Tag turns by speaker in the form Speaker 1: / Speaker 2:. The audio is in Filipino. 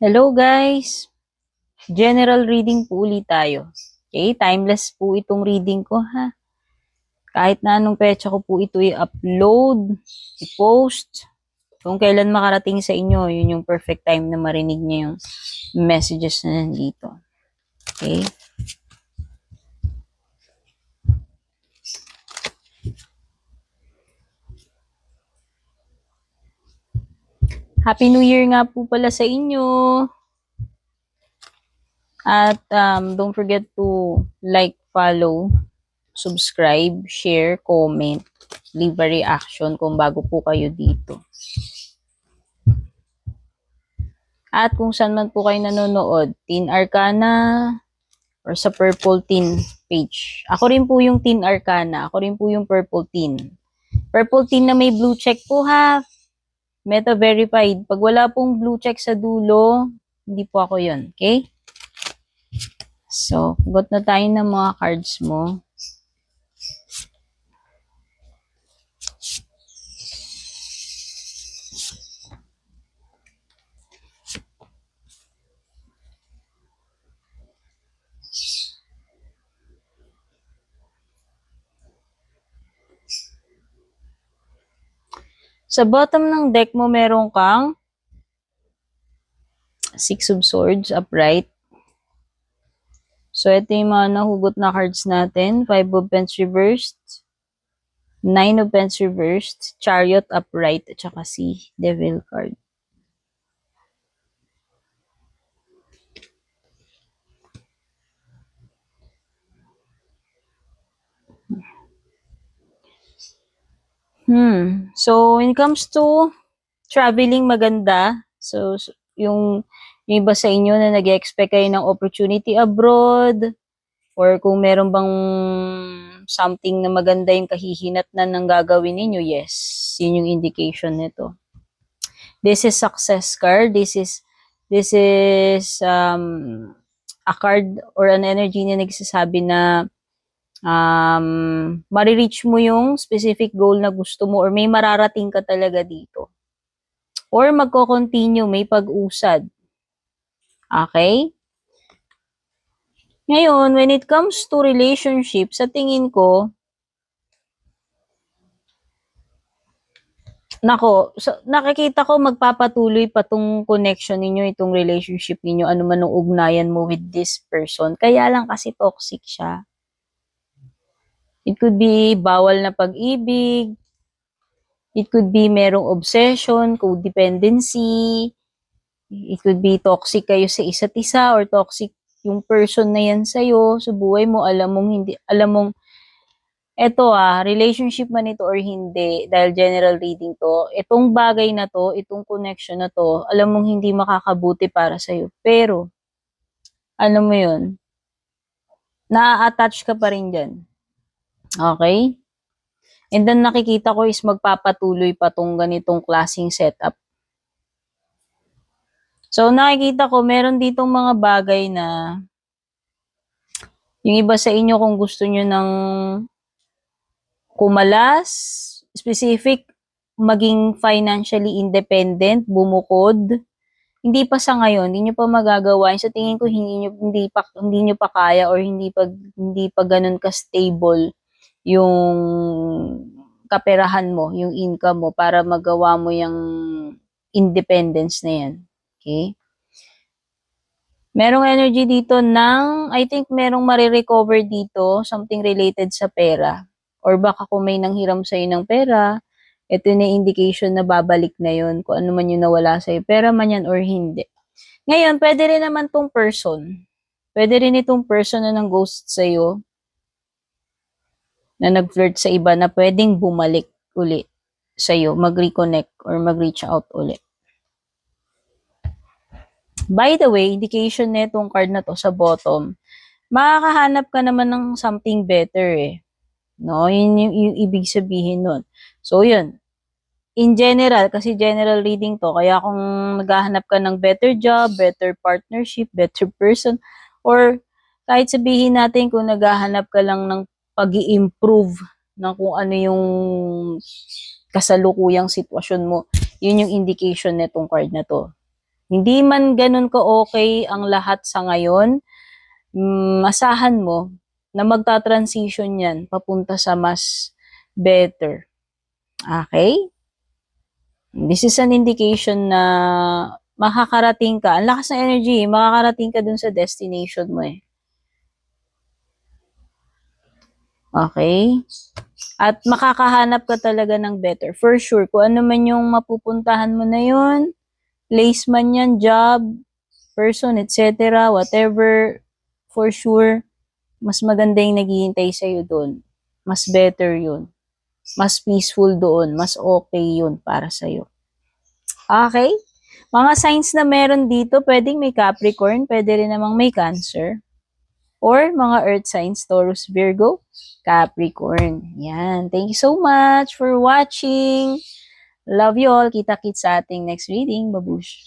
Speaker 1: Hello guys! General reading po ulit tayo. Okay, timeless po itong reading ko ha. Kahit na anong petsa ko po ito i-upload, i-post. Kung kailan makarating sa inyo, yun yung perfect time na marinig niyo yung messages na nandito. Okay? Happy New Year nga po pala sa inyo! At don't forget to like, follow, subscribe, share, comment, leave a reaction kung bago po kayo dito. At kung saan man po kayo nanonood, Teen Arcana or sa Purple Teen page. Ako rin po yung Teen Arcana. Ako rin po yung Purple Teen. Purple Teen na may blue check po ha. Meta verified. Pag wala pong blue check sa dulo, hindi po ako yun. Okay? So, got na tayo ng mga cards mo. Sa bottom ng deck mo, meron kang Six of Swords upright. So, ito yung mga nahugot na cards natin. Five of Pentacles reversed. Nine of Pentacles reversed. Chariot upright. At saka si Devil card. So, when it comes to traveling, maganda. So, yung iba sa inyo na nag-expect kayo ng opportunity abroad, or kung meron bang something na maganda yung kahihinatnan ng gagawin ninyo, yes, yun yung indication nito. This is success card. This is a card or an energy na nagsasabi na marireach mo yung specific goal na gusto mo, or may mararating ka talaga dito. Or magko-continue, may pag-usad. Okay? Ngayon, when it comes to relationship, sa tingin ko, nakikita ko magpapatuloy pa tong connection ninyo, itong relationship ninyo, ano man ang ugnayan mo with this person. Kaya lang kasi toxic siya. It could be bawal na pag-ibig. It could be merong obsession, codependency. It could be toxic kayo sa isa't isa, or toxic yung person na yan sa'yo, sa buhay mo, alam mong, relationship man ito or hindi, dahil general reading to, itong bagay na to, itong connection na to, alam mong hindi makakabuti para sa'yo. Pero, alam mo yun, na-attach ka pa rin dyan. Okay? And then nakikita ko is magpapatuloy pa tong ganitong klaseng setup. So nakikita ko meron ditong mga bagay na yung iba sa inyo kung gusto nyo ng kumalas, specific, maging financially independent, bumukod, hindi pa sa ngayon, hindi nyo pa magagawa. Sa tingin ko hindi nyo pa kaya, or hindi pa ganun ka stable yung kaperahan mo, yung income mo, para magawa mo yung independence na yan. Okay? Merong energy dito ng, I think merong marirecover dito, something related sa pera. Or baka kung may nanghiram sa'yo ng pera, ito na indication na babalik na yun, kung ano man yung nawala sa'yo, pera man yan or hindi. Ngayon, pwede rin naman tong person. Pwede rin itong person na nang ghost sa'yo, na nag-flirt sa iba, na pwedeng bumalik uli sa'yo, mag-reconnect or mag-reach out uli. By the way, indication na itong card na to sa bottom, makakahanap ka naman ng something better eh. No, yun yung ibig sabihin nun. So, yun. In general, kasi general reading to, kaya kung naghahanap ka ng better job, better partnership, better person, or kahit sabihin natin kung naghahanap ka lang ng pag-i-improve ng kung ano yung kasalukuyang sitwasyon mo, yun yung indication nitong card na to. Hindi man ganun ka-okay ang lahat sa ngayon, asahan mo na magta-transition yan papunta sa mas better. Okay? This is an indication na makakarating ka. Ang lakas ng energy, makakarating ka dun sa destination mo eh. Okay? At makakahanap ka talaga ng better. For sure, kung ano man yung mapupuntahan mo na yun, place man yan, job, person, etc., whatever, for sure, mas maganda yung naghihintay sa'yo doon. Mas better yun. Mas peaceful doon. Mas okay yun para sa'yo. Okay? Mga signs na meron dito, pwedeng may Capricorn, pwede rin namang may Cancer. Or mga earth signs, Taurus, Virgo, Capricorn. Yan. Thank you so much for watching. Love you all. Kita-kits sa ating next reading. Babush.